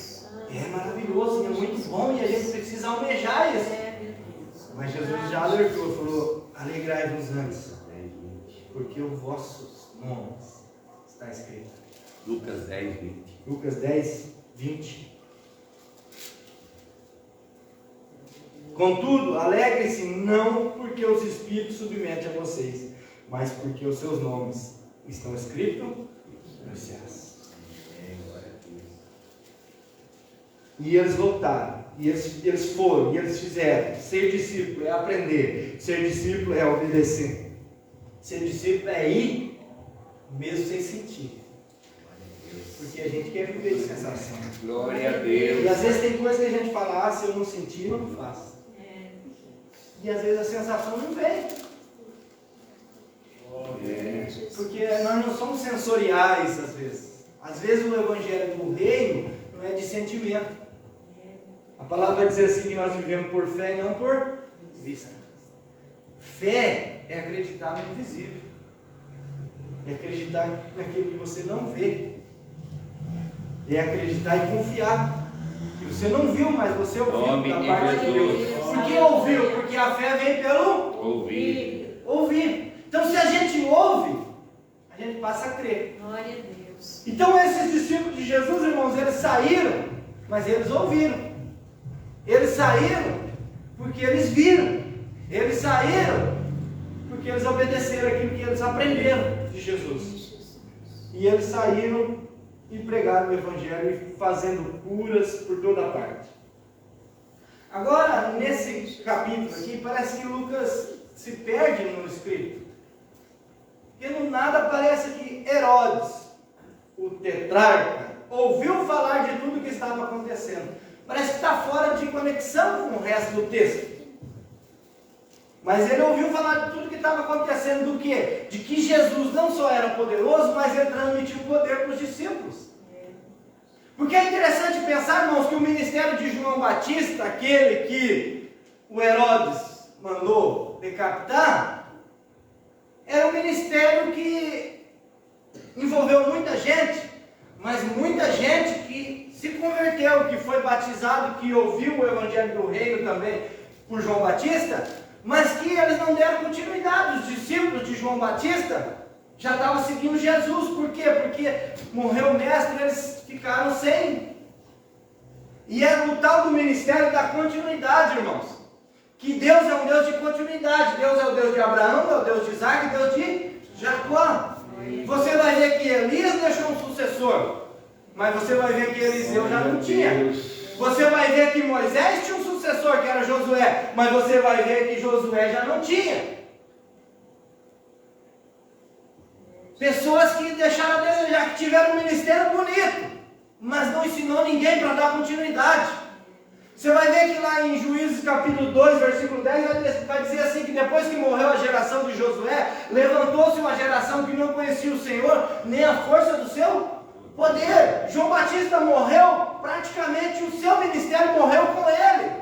É maravilhoso e é muito bom e a gente precisa almejar isso. Mas Jesus já alertou, falou, alegrai-vos antes, porque o vosso nome está escrito. Lucas 10, 20. Lucas 10, 20. Contudo, alegrem-se não porque os espíritos submetem a vocês, mas porque os seus nomes estão escritos nos céus. E eles voltaram, e eles foram, e eles fizeram. Ser discípulo é aprender, ser discípulo é obedecer. Ser discípulo é ir, mesmo sem sentir. Porque a gente quer viver de sensação. Glória a Deus. E às vezes tem coisa que a gente fala, se eu não sentir, eu não faço. E às vezes a sensação não vem. Porque nós não somos sensoriais às vezes. Às vezes o evangelho do reino não é de sentimento. A palavra vai dizer assim que nós vivemos por fé e não por vista. Fé é acreditar no invisível. É acreditar naquilo que você não vê. É acreditar e confiar. Que você não viu, mas você ouviu da parte de Deus. Por que ouviu? Porque a fé vem pelo ouvir. Então se a gente ouve, a gente passa a crer. Glória a Deus. Então esses discípulos de Jesus, irmãos, eles saíram, mas eles ouviram. Eles saíram porque eles viram. Eles saíram porque eles obedeceram aquilo que eles aprenderam de Jesus. E eles saíram e pregaram o Evangelho e fazendo curas por toda parte. Agora, nesse capítulo aqui, parece que Lucas se perde no escrito. Porque no nada parece que Herodes, o tetrarca, ouviu falar de tudo que estava acontecendo. Parece que está fora de conexão com o resto do texto. Mas ele ouviu falar de tudo que estava acontecendo, do quê? De que Jesus não só era poderoso, mas ele transmitiu poder para os discípulos. Porque é interessante pensar, irmãos, que o ministério de João Batista, aquele que o Herodes mandou decapitar, era um ministério que envolveu muita gente, mas muita gente que se converteu, que foi batizado, que ouviu o Evangelho do Reino também por João Batista, mas que eles não deram continuidade. Os discípulos de João Batista já estavam seguindo Jesus. Por quê? Porque morreu o mestre, eles ficaram sem. E é o tal do ministério da continuidade, irmãos. Que Deus é um Deus de continuidade. Deus é o Deus de Abraão, é o Deus de Isaac, é o Deus de Jacó. Você vai ver que Elias deixou um sucessor, mas você vai ver que Eliseu já não tinha. Você vai ver que Moisés tinha um sucessor, que era Josué, mas você vai ver que Josué já não tinha. Pessoas que deixaram a desejar, que tiveram um ministério bonito, mas não ensinou ninguém para dar continuidade. Você vai ver que lá em Juízes capítulo 2, versículo 10, vai dizer assim, que depois que morreu a geração de Josué, levantou-se uma geração que não conhecia o Senhor, nem a força do seu poder. João Batista morreu, praticamente o seu ministério morreu com ele.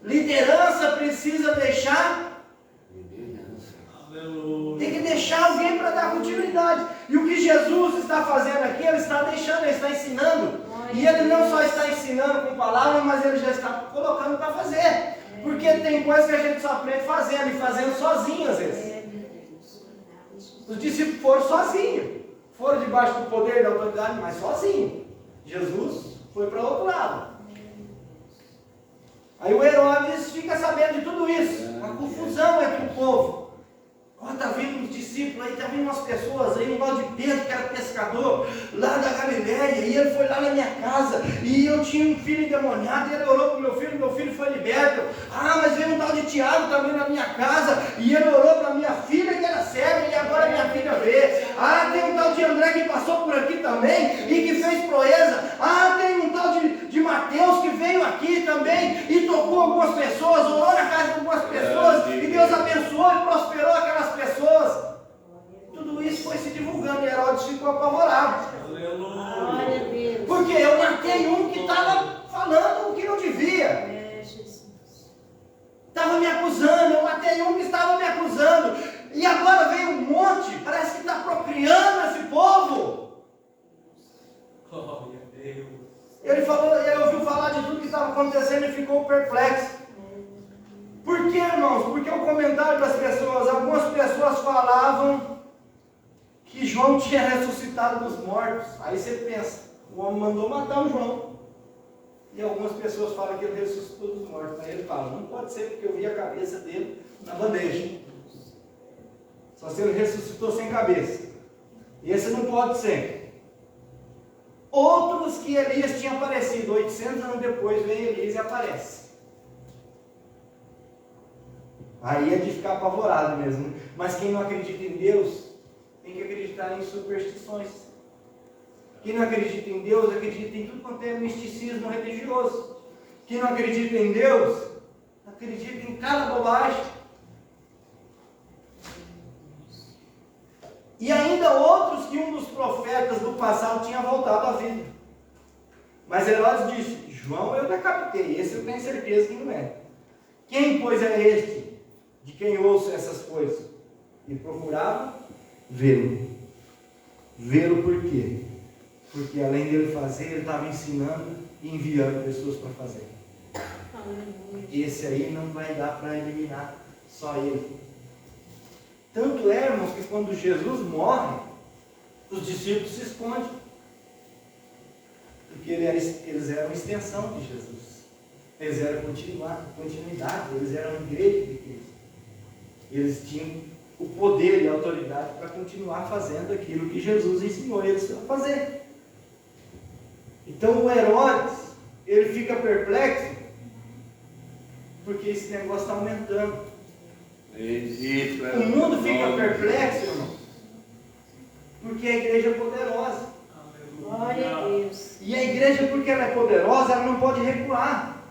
Liderança precisa deixar. Tem que deixar alguém para dar continuidade. E o que Jesus está fazendo aqui, ele está deixando, ele está ensinando. E ele não só está ensinando com palavras, mas ele já está colocando para fazer. Porque tem coisas que a gente só aprende fazendo, e fazendo sozinho às vezes. Os discípulos foram sozinhos. Foram debaixo do poder da autoridade, mas sozinho. Jesus foi para o outro lado. Aí o Herodes fica sabendo de tudo isso. Uma confusão entre o povo. Está vindo uns discípulos aí, está vindo umas pessoas aí, um tal de Pedro, que era pescador, lá da Galileia, e ele foi lá na minha casa, e eu tinha um filho endemoniado, e ele orou para o meu filho foi liberto. Mas veio um tal de Tiago também na minha casa, e ele orou para minha filha que era cega, e agora minha filha vê. Tem um tal de André que passou por aqui também, e que fez proeza. Tem um tal de Mateus que veio aqui também, e tocou algumas pessoas, orou na casa de algumas pessoas, e Deus abençoou e prosperou aquelas pessoas. Tudo isso foi se divulgando e Herodes ficou apavorado. Porque eu matei um que estava falando o que não devia. Estava me acusando, eu matei um que estava me acusando. E agora veio um monte, parece que está procriando esse povo. Ele ouviu falar de tudo que estava acontecendo e ficou perplexo. Por que, irmãos? Porque o comentário das pessoas, algumas pessoas falavam que João tinha ressuscitado dos mortos. Aí você pensa, o homem mandou matar o João. E algumas pessoas falam que ele ressuscitou dos mortos. Aí ele fala, não pode ser porque eu vi a cabeça dele na bandeja. Só se ele ressuscitou sem cabeça. E esse não pode ser. Outros que Elias tinha aparecido, 800 anos depois vem Elias e aparece. Aí é de ficar apavorado mesmo. Mas quem não acredita em Deus, tem que acreditar em superstições. Quem não acredita em Deus, acredita em tudo quanto é misticismo religioso. Quem não acredita em Deus, acredita em cada bobagem. E ainda outros que um dos profetas do passado tinha voltado à vida. Mas Herodes disse, João eu decapitei, esse eu tenho certeza que não é. Quem, pois, é este, de quem ouço essas coisas? E procurava vê-lo. Vê-lo por quê? Porque além dele fazer, ele estava ensinando e enviando pessoas para fazer. Esse aí não vai dar para eliminar só ele. Tanto é, irmãos, que quando Jesus morre, os discípulos se escondem. Porque eles eram extensão de Jesus. Eles eram continuidade, eles eram a igreja de Cristo. Eles tinham o poder e a autoridade para continuar fazendo aquilo que Jesus ensinou eles a fazer. Então o Herodes, ele fica perplexo, porque esse negócio está aumentando. O mundo fica perplexo, irmão, porque a igreja é poderosa. Glória a Deus. E a igreja, porque ela é poderosa, ela não pode recuar.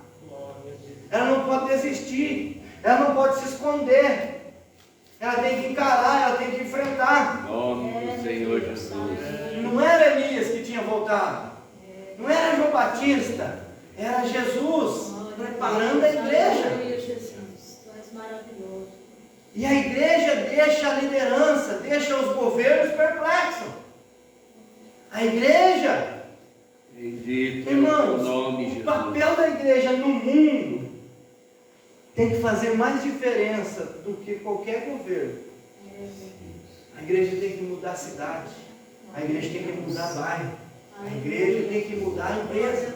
Ela não pode desistir. Ela não pode se esconder. Ela tem que encarar, ela tem que enfrentar. Em nome do Senhor Jesus. Não era Elias que tinha voltado. Não era João Batista. Era Jesus preparando a igreja. Aleluia, Jesus. Tu és maravilhoso. E a igreja deixa a liderança, deixa os governos perplexos. A igreja, irmãos, o papel da igreja no mundo tem que fazer mais diferença do que qualquer governo. A igreja tem que mudar a cidade, a igreja tem que mudar bairro, a igreja tem que mudar a empresa,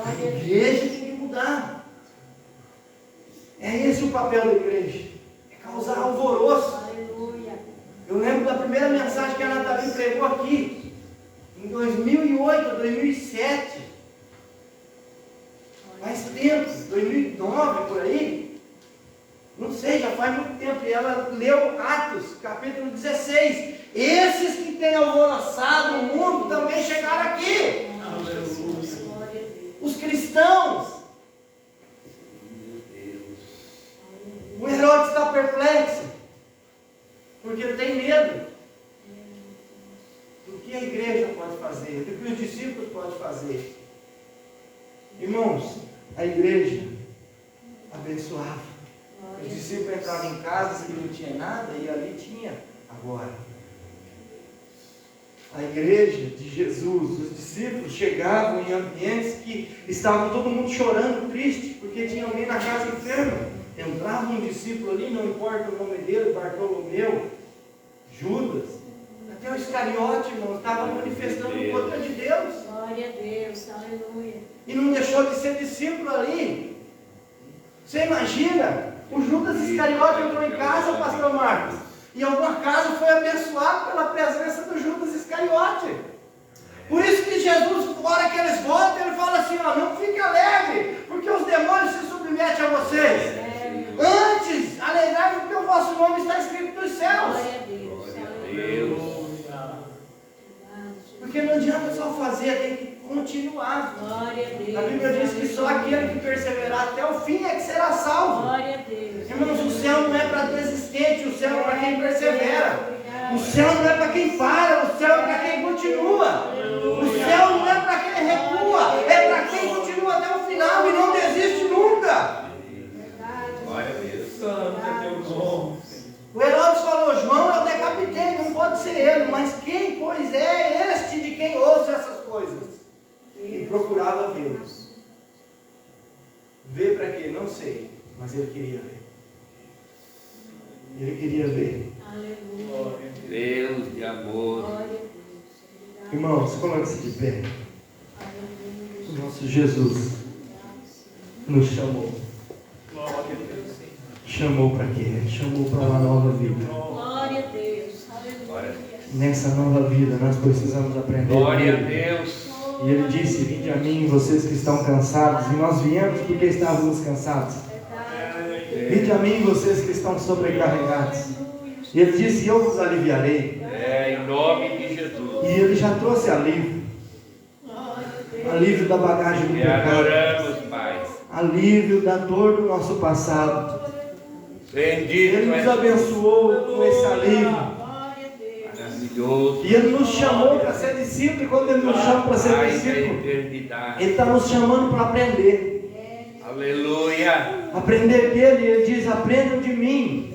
a igreja tem que mudar. É esse o papel da igreja, é causar alvoroço. Aleluia. Eu lembro da primeira mensagem que a Nathalie pregou aqui, em 2008, 2007, mais tempo, 2009, por aí. Não sei, já faz muito tempo. E ela leu Atos, capítulo 16. Esses que têm alvoroçado o mundo também chegaram aqui. Os cristãos. O Herodes está perplexo, porque ele tem medo do que a igreja pode fazer, do que os discípulos podem fazer. Irmãos, a igreja abençoava. Os discípulos entravam em casas que não tinha nada e ali tinha agora. A igreja de Jesus, os discípulos chegavam em ambientes que estavam todo mundo chorando, triste, porque tinha alguém na casa enferma. Entrava um discípulo ali, não importa o nome dele, Bartolomeu, Judas, até o Iscariote, irmão, estava manifestando o poder de Deus. Glória a Deus, aleluia. E não deixou de ser discípulo ali. Você imagina? O Judas Iscariote entrou em casa, pastor Marcos, e alguma casa foi abençoado pela presença do Judas Iscariote. Por isso que Jesus, na hora que eles voltam, ele fala assim, ó, não fique alegre, porque os demônios se submetem a vocês. Antes, alegrai-vos porque o vosso nome está escrito nos céus. Glória a Deus, aleluia. Porque não adianta só fazer, tem que continuar. Glória a Deus. A Bíblia diz que só aquele que perseverar até o fim é que será salvo. Glória a Deus. Irmãos, o céu não é para desistente, o céu é para quem persevera. O céu não é para quem para, o céu é para quem continua. O céu não é para quem recua, é para quem continua até o final e não desiste nunca. Glória a Deus. O Herodes falou, João eu decapitei, não pode ser ele, mas quem, pois, é este de quem ouço essas coisas? E procurava vê-lo. Ver para quê? Não sei, mas ele queria ver. Ele queria ver. Aleluia. Deus de amor. Glória a Deus. Irmãos, coloque-se de pé. Aleluia. O nosso Jesus nos chamou. Chamou para quê? Chamou para uma nova vida. Glória a Deus. Aleluia. Nessa nova vida nós precisamos aprender. Glória a Deus. E ele disse, vinde a mim vocês que estão cansados. E nós viemos porque estávamos cansados. Vinde a mim vocês que estão sobrecarregados. E ele disse, eu vos aliviarei. Em nome de Jesus. E ele já trouxe alívio. Alívio da bagagem do Te pecado. adoramos, Pai. Alívio da dor do nosso passado. Bendito Ele nos és tu. abençoou com esse alívio. Glória a Deus. Maravilhoso. E Ele nos chamou para ser discípulo, e quando Ele nos chama para ser Pai da discípulo, eternidade. Ele está nos chamando para aprender. Aleluia. Aprender dele, Ele diz: aprendam de mim,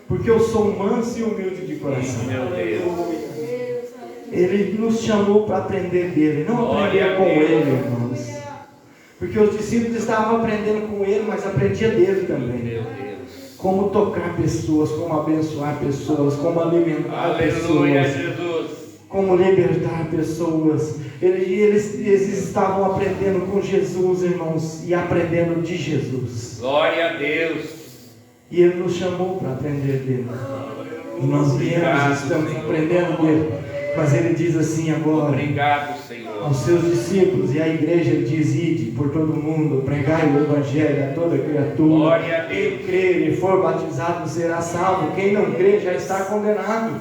porque eu sou manso e humilde de coração. Meu Deus. Ele nos chamou para aprender dele, não Glória aprender com a Deus. ele, irmãos. Porque os discípulos estavam aprendendo com ele, mas aprendia dele também. Meu Deus. Como tocar pessoas, como abençoar pessoas, como alimentar Aleluia, pessoas, Jesus. como libertar pessoas. Eles estavam aprendendo com Jesus, irmãos, e aprendendo de Jesus. Glória a Deus. E Ele nos chamou para aprender dele. E nós viemos e estamos aprendendo dele. Mas Ele diz assim agora Obrigado, Senhor. aos seus discípulos e à igreja, Ele diz: ide por todo mundo, pregai o evangelho a toda criatura. Glória a Quem Deus. crer e for batizado será salvo, quem não crer já está condenado.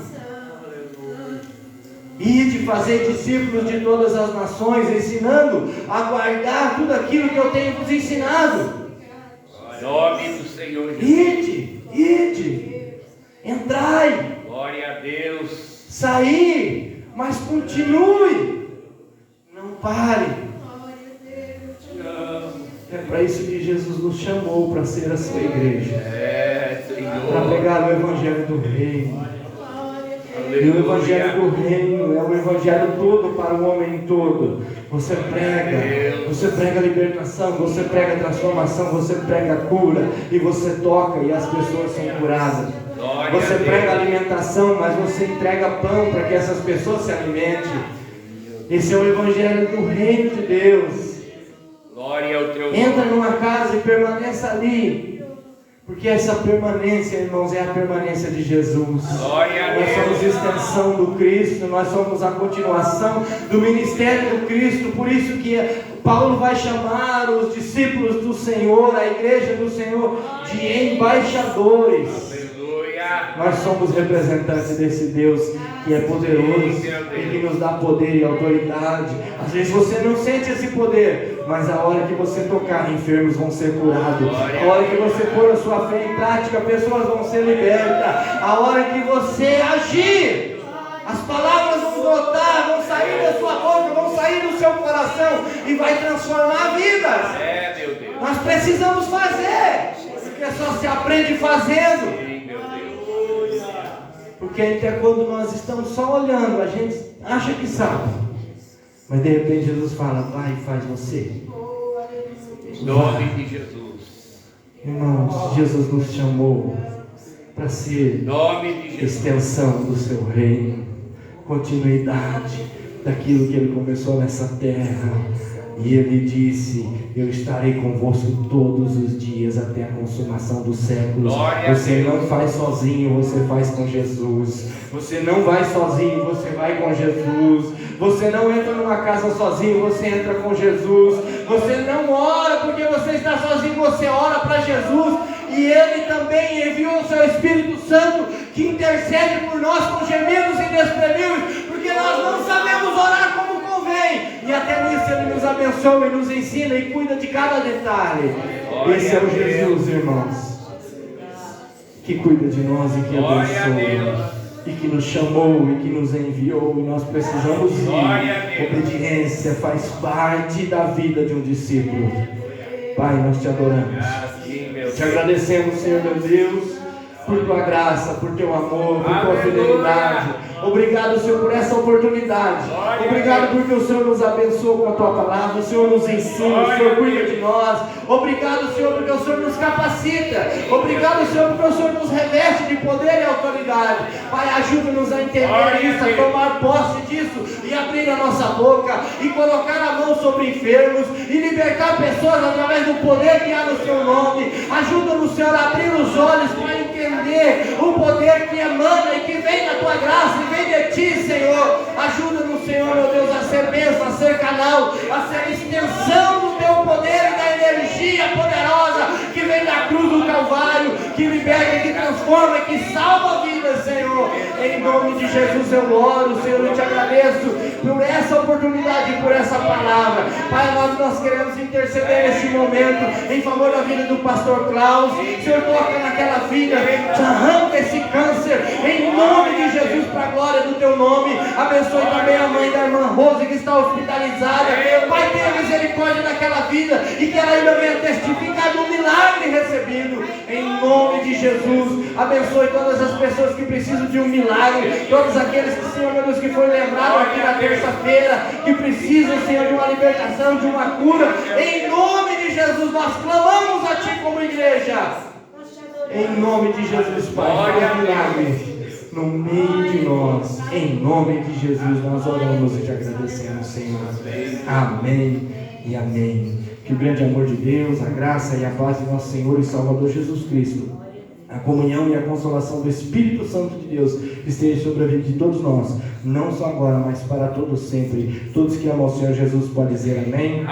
Ide fazer discípulos de todas as nações, ensinando a guardar tudo aquilo que eu tenho vos ensinado. Em nome do Senhor Jesus. Ide, entrai, Glória a Deus. saí, mas continue, não pare. É para isso que Jesus nos chamou, para ser a sua igreja, É, para Senhor. pregar o evangelho do reino. E o evangelho do reino é o evangelho todo para o homem todo. Você prega libertação, você prega transformação, você prega cura, e você toca e as pessoas são curadas. Glória Você a Deus. prega alimentação, mas você entrega pão para que essas pessoas se alimentem. Esse é o evangelho do reino de Deus. Glória ao teu Entra nome. numa casa e permaneça ali. Porque essa permanência, irmãos, é a permanência de Jesus. Glória a Nós somos Deus. extensão do Cristo, nós somos a continuação do ministério do Cristo. Por isso que Paulo vai chamar os discípulos do Senhor, a igreja do Senhor, de embaixadores. Aleluia. Nós somos representantes desse Deus que é poderoso e que nos dá poder e autoridade. Às vezes você não sente esse poder, mas a hora que você tocar, enfermos vão ser curados. A hora que você pôr a sua fé em prática, pessoas vão ser libertas. A hora que você agir, as palavras vão brotar, vão sair da sua boca, vão sair do seu coração e vai transformar vidas. É, meu Deus. Nós precisamos fazer, porque só se aprende fazendo. Sim, meu Deus. Porque até quando nós estamos só olhando, a gente acha que sabe. Mas de repente Jesus fala: vai e faz você. Em nome de Jesus. Irmãos, Jesus nos chamou para Em ser nome de Jesus. extensão do seu reino, continuidade daquilo que Ele começou nessa terra. E Ele disse: eu estarei convosco todos os dias até a consumação dos séculos. Glória a Você Deus. não faz sozinho, você faz com Jesus. Você não vai sozinho, você vai com Jesus. Você não entra numa casa sozinho, você entra com Jesus. Você não ora porque você está sozinho, você ora para Jesus. E Ele também enviou o seu Espírito Santo, que intercede por nós com gemidos inexprimíveis, porque nós não sabemos orar como convém. E até nisso Ele nos abençoa e nos ensina e cuida de cada detalhe. Esse é o Jesus, irmãos, que cuida de nós e que Glória a abençoa, Deus. e que nos chamou e que nos enviou, e nós precisamos Glória a ir. Deus. Obediência faz parte da vida de um discípulo. Pai, nós te adoramos. Assim, meu Te Deus. agradecemos, Senhor meu Deus, por tua graça, por teu amor, por tua Aleluia. fidelidade. Obrigado, Senhor, por essa oportunidade. Glória Obrigado a Deus. porque o Senhor nos abençoa com a tua palavra, o Senhor nos ensina, o Glória Senhor a cuida Deus. de nós. Obrigado, Senhor, porque o Senhor nos capacita. Obrigado, Senhor, porque o Senhor nos reveste de poder e autoridade. Pai, ajuda-nos a entender Glória a isso, a Deus. tomar posse disso e abrir a nossa boca e colocar a mão sobre enfermos e libertar pessoas através do poder que há no seu nome. Ajuda-nos, Senhor, a abrir os olhos para entender o poder que emana e que vem da tua graça e vem de ti, Senhor. Ajuda-nos, Senhor, meu Deus, a ser bênção, a ser canal, a ser extensão do teu poder e da energia poderosa que vem da cruz do Calvário, que liberta e que transforma transforma e que salva vidas, Senhor. Em nome de Jesus eu oro, Senhor, eu te agradeço por essa oportunidade, por essa palavra. Pai, nós queremos interceder nesse momento em favor da vida do pastor Klaus. Senhor, toca naquela vida, arranca esse câncer em nome de Jesus, para a glória do teu nome. Abençoe também a mãe da irmã Rose, que está hospitalizada. Pai, tenha misericórdia daquela vida e que ela ainda venha testificar do milagre recebido em nome de Jesus. Abençoe todas as pessoas que precisam de um milagre, todos aqueles que, Senhor meu Deus, que foi lembrado aqui na terça-feira, que precisam, Senhor, de uma libertação, de uma cura. Em nome de Jesus nós clamamos a Ti como igreja. Em nome de Jesus, Pai, faz milagre no meio de nós. Em nome de Jesus nós oramos e te agradecemos, Senhor. Amém e amém. Que o grande amor de Deus, a graça e a paz de nosso Senhor e Salvador Jesus Cristo, a comunhão e a consolação do Espírito Santo de Deus esteja sobre a vida de todos nós, não só agora, mas para todos sempre. Todos que amam o Senhor Jesus podem dizer amém.